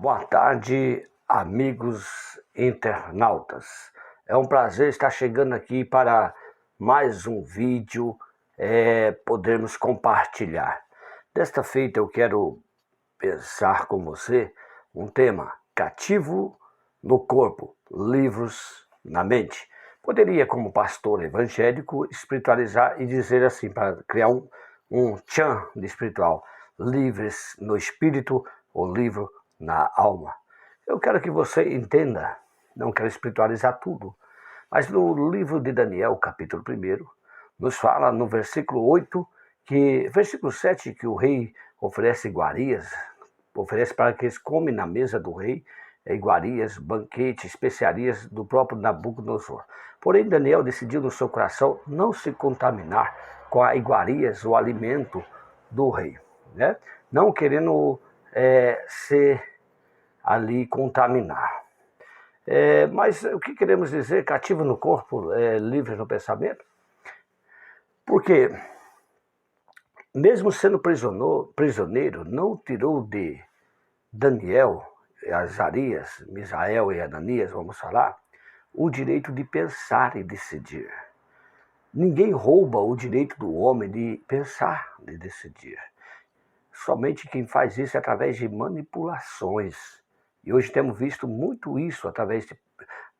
Boa tarde, amigos internautas. É um prazer estar chegando aqui para mais um vídeo, podermos compartilhar. Desta feita eu quero pensar com você um tema: cativo no corpo, livros na mente. Poderia, como pastor evangélico, espiritualizar e dizer assim, para criar um tchan de espiritual: livres no espírito, o livro na alma. Eu quero que você entenda, não quero espiritualizar tudo, mas no livro de Daniel, capítulo 1, nos fala no versículo 8, versículo 7, que o rei oferece iguarias, oferece para que eles comem na mesa do rei, iguarias, banquete, especiarias do próprio Nabucodonosor. Porém, Daniel decidiu no seu coração não se contaminar com as iguarias, o alimento do rei, né? Não querendo ser ali contaminar. Mas o que queremos dizer? Cativo no corpo, livre no pensamento? Porque, mesmo sendo prisioneiro, não tirou de Daniel, Azarias, Misael e Ananias, vamos falar, o direito de pensar e decidir. Ninguém rouba o direito do homem de pensar, de decidir. Somente quem faz isso é através de manipulações. E hoje temos visto muito isso através de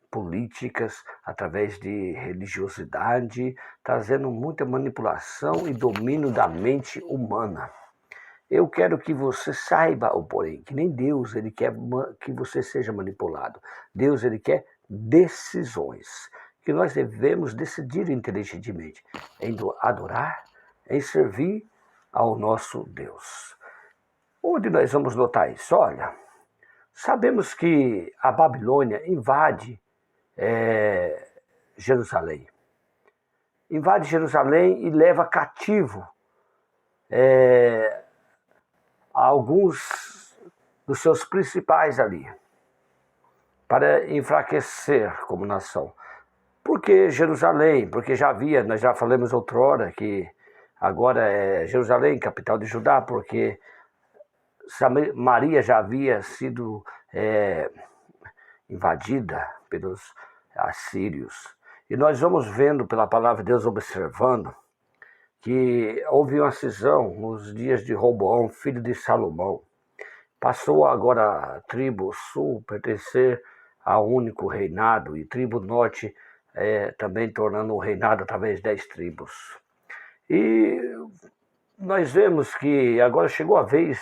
políticas, através de religiosidade, trazendo muita manipulação e domínio da mente humana. Eu quero que você saiba, porém, que nem Deus ele quer que você seja manipulado. Deus ele quer decisões, que nós devemos decidir inteligentemente em adorar, em servir ao nosso Deus. Onde nós vamos notar isso? Olha, sabemos que a Babilônia invade Jerusalém. Invade Jerusalém e leva cativo alguns dos seus principais ali, para enfraquecer como nação. Por que Jerusalém? Porque já havia, nós já falamos outrora que agora é Jerusalém, capital de Judá, porque Maria já havia sido invadida pelos assírios. E nós vamos vendo pela palavra de Deus, observando, que houve uma cisão nos dias de Roboão, filho de Salomão. Passou agora a tribo sul pertencer ao único reinado, e tribo norte também tornando o reinado através de 10 tribos. E nós vemos que agora chegou a vez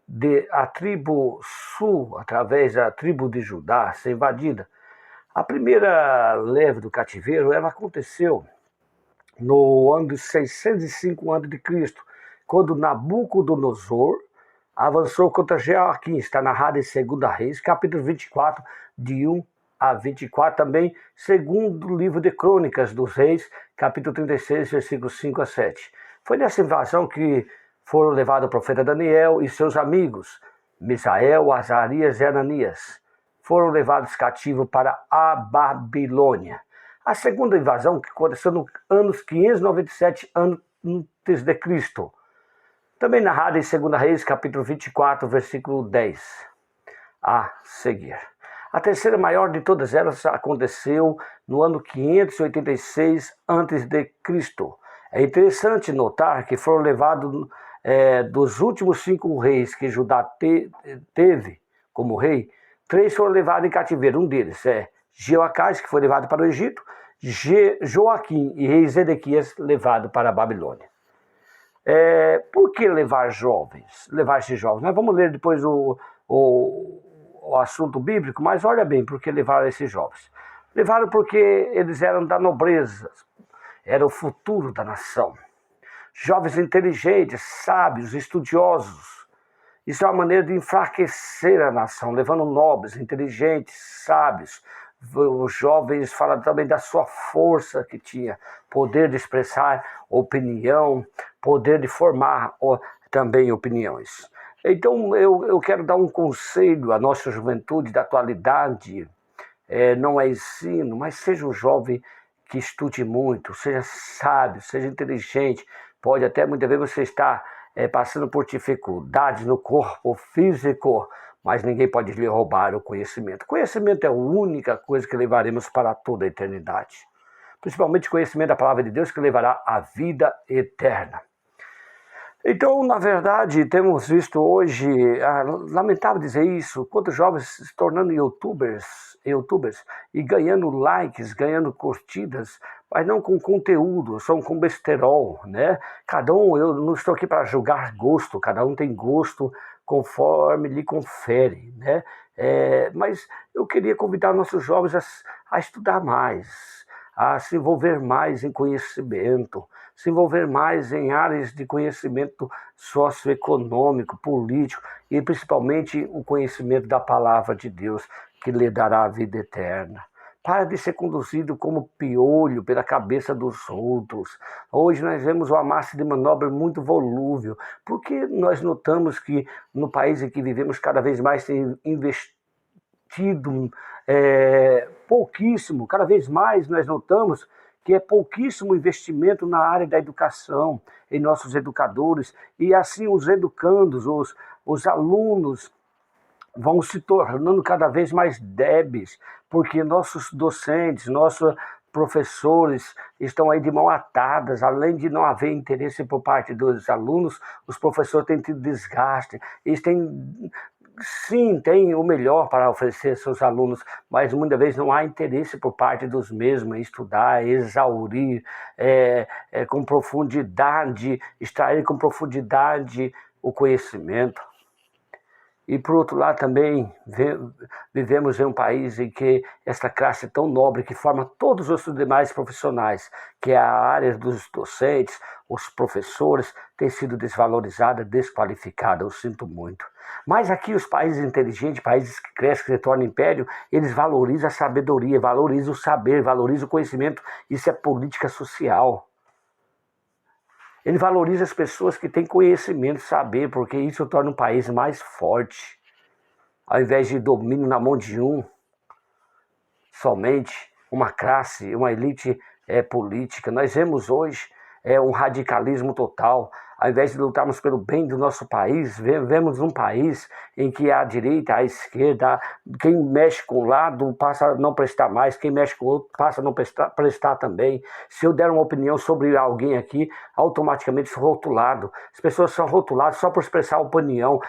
de a tribo sul, através da tribo de Judá, ser invadida. A primeira leva do cativeiro, ela aconteceu no ano de 605 a.C., quando Nabucodonosor avançou contra Joaquim. Está narrado em 2 Reis, capítulo 24, de 1 a 24, também segundo livro de Crônicas dos Reis, capítulo 36, versículos 5 a 7. Foi nessa invasão que foram levados o profeta Daniel e seus amigos, Misael, Azarias e Ananias. Foram levados cativos para a Babilônia. A segunda invasão, que aconteceu no anos 597 antes de Cristo, também narrada em 2 Reis, capítulo 24, versículo 10 a seguir. A terceira maior de todas elas aconteceu no ano 586 antes de Cristo. É interessante notar que foram levados dos últimos 5 reis que Judá teve como rei, 3 foram levados em cativeiro. Um deles é Jeoacás, que foi levado para o Egito, Joaquim e rei Zedequias levado para a Babilônia. Por que levar jovens? Levar esses jovens? Nós vamos ler depois o assunto bíblico, mas olha bem por que levaram esses jovens. Levaram porque eles eram da nobreza, era o futuro da nação. Jovens inteligentes, sábios, estudiosos. Isso é uma maneira de enfraquecer a nação, levando nobres, inteligentes, sábios. Os jovens falam também da sua força que tinha, poder de expressar opinião, poder de formar também opiniões. Então eu quero dar um conselho à nossa juventude da atualidade, não é ensino, mas seja um jovem que estude muito, seja sábio, seja inteligente. Pode até muitas vezes você estar passando por dificuldades no corpo físico, mas ninguém pode lhe roubar o conhecimento. Conhecimento é a única coisa que levaremos para toda a eternidade. Principalmente conhecimento da palavra de Deus, que levará à vida eterna. Então, na verdade, temos visto hoje, lamentável dizer isso, quantos jovens se tornando youtubers e ganhando likes, ganhando curtidas, mas não com conteúdo, são com besterol, né? Cada um, eu não estou aqui para julgar gosto, cada um tem gosto conforme lhe confere, né? Mas eu queria convidar nossos jovens a estudar mais, a se envolver mais em conhecimento, se envolver mais em áreas de conhecimento socioeconômico, político e principalmente o conhecimento da palavra de Deus, que lhe dará a vida eterna. Para de ser conduzido como piolho pela cabeça dos outros. Hoje nós vemos uma massa de manobra muito volúvel, porque nós notamos que no país em que vivemos cada vez mais tem investido pouquíssimo, cada vez mais nós notamos que é pouquíssimo investimento na área da educação, em nossos educadores, e assim os educandos, os alunos vão se tornando cada vez mais débeis, porque nossos docentes, nossos professores estão aí de mão atadas, além de não haver interesse por parte dos alunos, os professores têm tido desgaste, eles têm sim, tem o melhor para oferecer aos seus alunos, mas muitas vezes não há interesse por parte dos mesmos em estudar, exaurir com profundidade, extrair com profundidade o conhecimento. E por outro lado também vivemos em um país em que esta classe é tão nobre que forma todos os demais profissionais, que é a área dos docentes, os professores, tem sido desvalorizada, desqualificada, eu sinto muito. Mas aqui os países inteligentes, países que crescem, que se tornam império, eles valorizam a sabedoria, valorizam o saber, valorizam o conhecimento, isso é política social. Ele valoriza as pessoas que têm conhecimento, saber, porque isso torna o país mais forte. Ao invés de domínio na mão de somente uma classe, uma elite política. Nós vemos hoje um radicalismo total. Ao invés de lutarmos pelo bem do nosso país, vemos um país em que a direita, a esquerda, quem mexe com um lado passa a não prestar mais, quem mexe com o outro passa a não prestar também. Se eu der uma opinião sobre alguém aqui, automaticamente sou rotulado. As pessoas são rotuladas só por expressar opinião,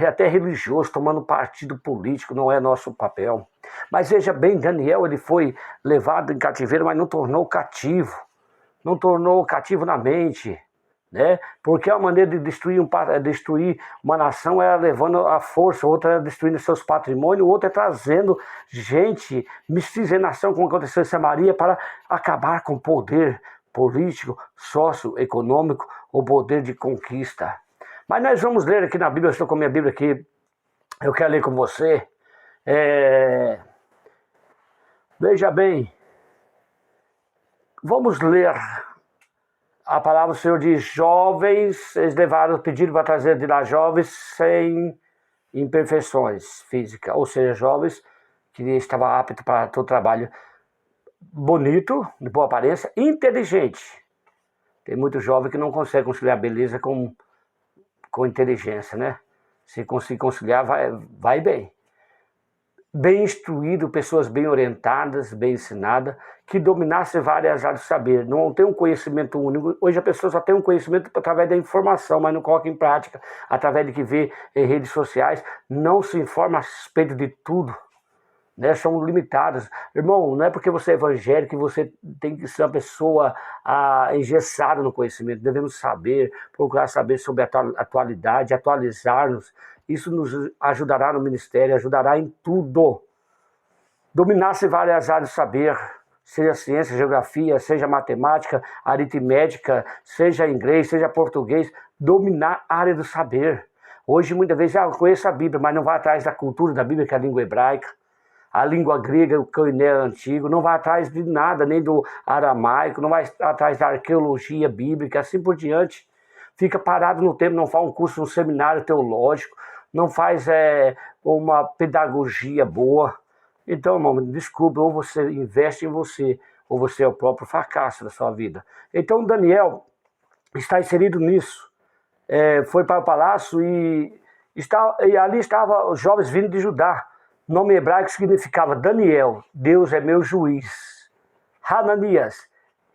até religioso, tomando partido político, não é nosso papel. Mas veja bem, Daniel, ele foi levado em cativeiro, mas não tornou cativo. Não tornou cativo na mente, né? Porque a maneira de destruir uma nação é levando a força, outra é destruindo seus patrimônios, outra é trazendo gente, miscigenação, como aconteceu em Samaria, para acabar com o poder político, socioeconômico, o poder de conquista. Mas nós vamos ler aqui na Bíblia, eu estou com a minha Bíblia aqui, eu quero ler com você. Veja bem, vamos ler a palavra do Senhor diz: jovens, eles pediram para trazer de lá jovens sem imperfeições físicas, ou seja, jovens que estavam aptos para todo trabalho, bonito, de boa aparência, inteligente. Tem muito jovem que não consegue conciliar beleza com inteligência, né? Se conseguir conciliar, vai bem. Bem instruído, pessoas bem orientadas, bem ensinadas, que dominassem várias áreas do saber. Não tem um conhecimento único. Hoje a pessoa só tem um conhecimento através da informação, mas não coloca em prática, através de que vê em redes sociais, não se informa a respeito de tudo, né? São limitadas. Irmão, não é porque você é evangélico que você tem que ser uma pessoa engessada no conhecimento. Devemos saber, procurar saber sobre a atualidade, atualizar-nos. Isso nos ajudará no ministério, ajudará em tudo. Dominar-se várias áreas do saber, seja ciência, geografia, seja matemática, aritmética, seja inglês, seja português, dominar a área do saber. Hoje, muitas vezes, eu conheço a Bíblia, mas não vai atrás da cultura da Bíblia, que é a língua hebraica, a língua grega, o koiné antigo, não vai atrás de nada, nem do aramaico, não vai atrás da arqueologia bíblica, assim por diante. Fica parado no tempo, não faz um curso, um seminário teológico, não faz uma pedagogia boa. Então, irmão, desculpe, ou você investe em você, ou você é o próprio fracasso da sua vida. Então, Daniel está inserido nisso. Foi para o palácio e E ali estavam os jovens vindo de Judá. Nome hebraico significava Daniel, Deus é meu juiz. Hananias,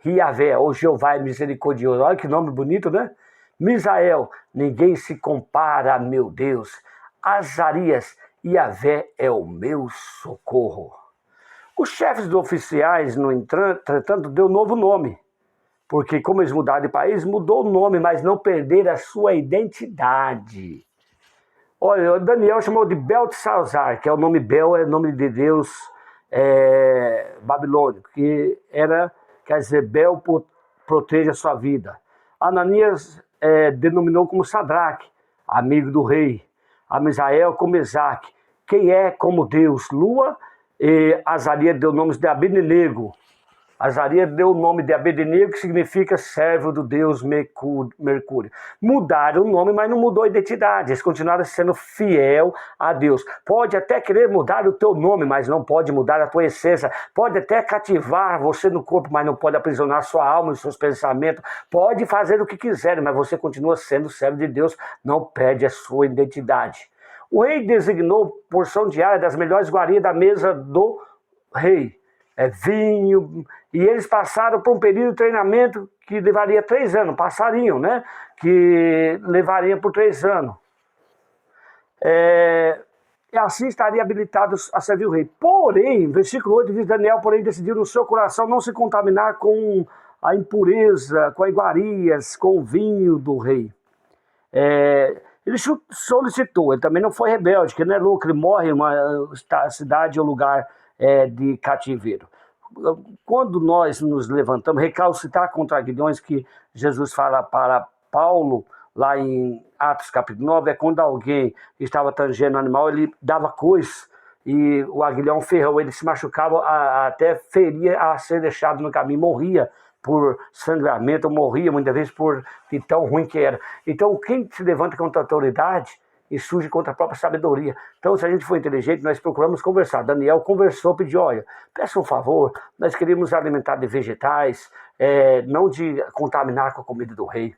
Yahvé, ou Jeová é misericordioso. Olha que nome bonito, né? Misael, ninguém se compara a meu Deus. Azarias, Yahvé é o meu socorro. Os chefes dos oficiais, no entretanto, deu novo nome. Porque como eles mudaram de país, mudou o nome, mas não perderam a sua identidade. Olha, Daniel chamou de Beltesazar, que é o nome Bel, é o nome de Deus babilônico, que era, quer dizer, Bel proteja a sua vida. Ananias denominou como Sadraque, amigo do rei. A Misael como Mesaque, quem é como Deus, Lua. E Azarias deu nomes de Abednego. Azarias deu o nome de Abednego, que significa servo do deus Mercúrio. Mudaram o nome, mas não mudou a identidade. Eles continuaram sendo fiel a Deus. Pode até querer mudar o teu nome, mas não pode mudar a tua essência. Pode até cativar você no corpo, mas não pode aprisionar sua alma e seus pensamentos. Pode fazer o que quiser, mas você continua sendo servo de Deus. Não perde a sua identidade. O rei designou porção diária das melhores iguarias da mesa do rei. Vinho, e eles passaram por um período de treinamento que levaria 3 anos, passariam, né? Que levaria por 3 anos. E assim estariam habilitados a servir o rei. Porém, versículo 8 diz, Daniel, porém, decidiu no seu coração não se contaminar com a impureza, com as iguarias, com o vinho do rei. Ele solicitou, ele também não foi rebelde, que não é louco, ele morre em uma cidade ou lugar de cativeiro. Quando nós nos levantamos, recalcitrar contra aguilhões, que Jesus fala para Paulo, lá em Atos capítulo 9, é quando alguém estava tangendo o animal, ele dava coice, e o aguilhão ferrou, ele se machucava, até feria a ser deixado no caminho, morria por sangramento, morria muitas vezes por de tão ruim que era. Então, quem se levanta contra a autoridade e surge contra a própria sabedoria. Então, se a gente for inteligente, nós procuramos conversar. Daniel conversou, pediu, olha, peça um favor, nós queríamos alimentar de vegetais, não de contaminar com a comida do rei.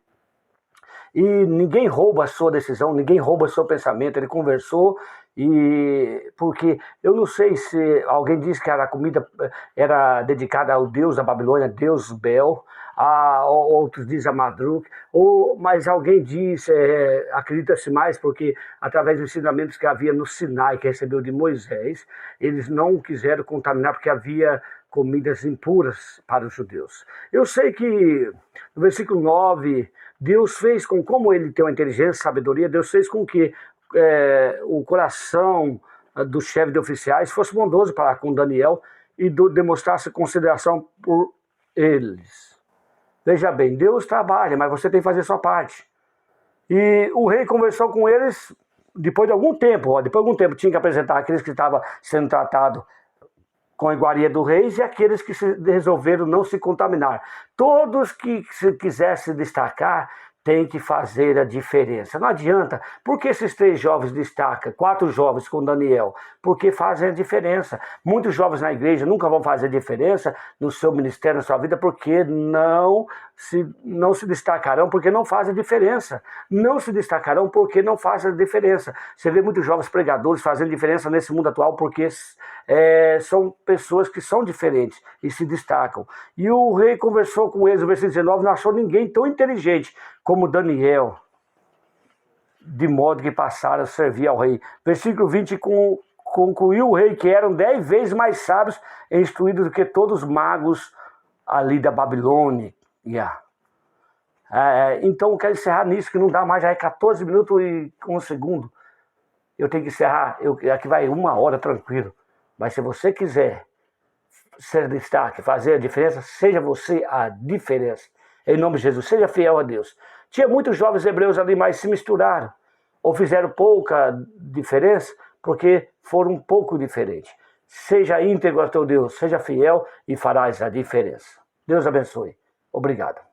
E ninguém rouba a sua decisão, ninguém rouba o seu pensamento. Ele conversou, e porque eu não sei se alguém disse que a comida era dedicada ao deus da Babilônia, Deus Bel, outros dizem a Marduk, mas alguém diz, acredita-se mais, porque através dos ensinamentos que havia no Sinai, que recebeu de Moisés, eles não quiseram contaminar, porque havia comidas impuras para os judeus. Eu sei que no versículo 9, Deus fez como ele tem uma inteligência, sabedoria, Deus fez com que o coração do chefe de oficiais fosse bondoso para com Daniel e demonstrasse consideração por eles. Veja bem, Deus trabalha, mas você tem que fazer a sua parte. E o rei conversou com eles depois de algum tempo. Tinha que apresentar aqueles que estavam sendo tratados com a iguaria do rei e aqueles que resolveram não se contaminar. Todos que se quisessem destacar têm que fazer a diferença. Não adianta. Por que esses 3 jovens destacam? 4 jovens com Daniel? Porque fazem a diferença. Muitos jovens na igreja nunca vão fazer diferença no seu ministério, na sua vida, porque não se destacarão, porque não fazem diferença. Não se destacarão porque não fazem diferença. Você vê muitos jovens pregadores fazendo diferença nesse mundo atual porque são pessoas que são diferentes e se destacam. E o rei conversou com eles, no versículo 19, não achou ninguém tão inteligente como Daniel, de modo que passaram a servir ao rei. Versículo 20, concluiu o rei que eram 10 vezes mais sábios e instruídos do que todos os magos ali da Babilônia. Então eu quero encerrar nisso, que não dá mais, já é 14 minutos e 1 segundo. Eu tenho que encerrar, aqui vai 1 hora tranquilo. Mas se você quiser ser destaque, fazer a diferença, seja você a diferença. Em nome de Jesus, seja fiel a Deus. Tinha muitos jovens hebreus ali, mas se misturaram, ou fizeram pouca diferença, porque foram um pouco diferentes. Seja íntegro ao teu Deus, seja fiel e farás a diferença. Deus abençoe. Obrigado.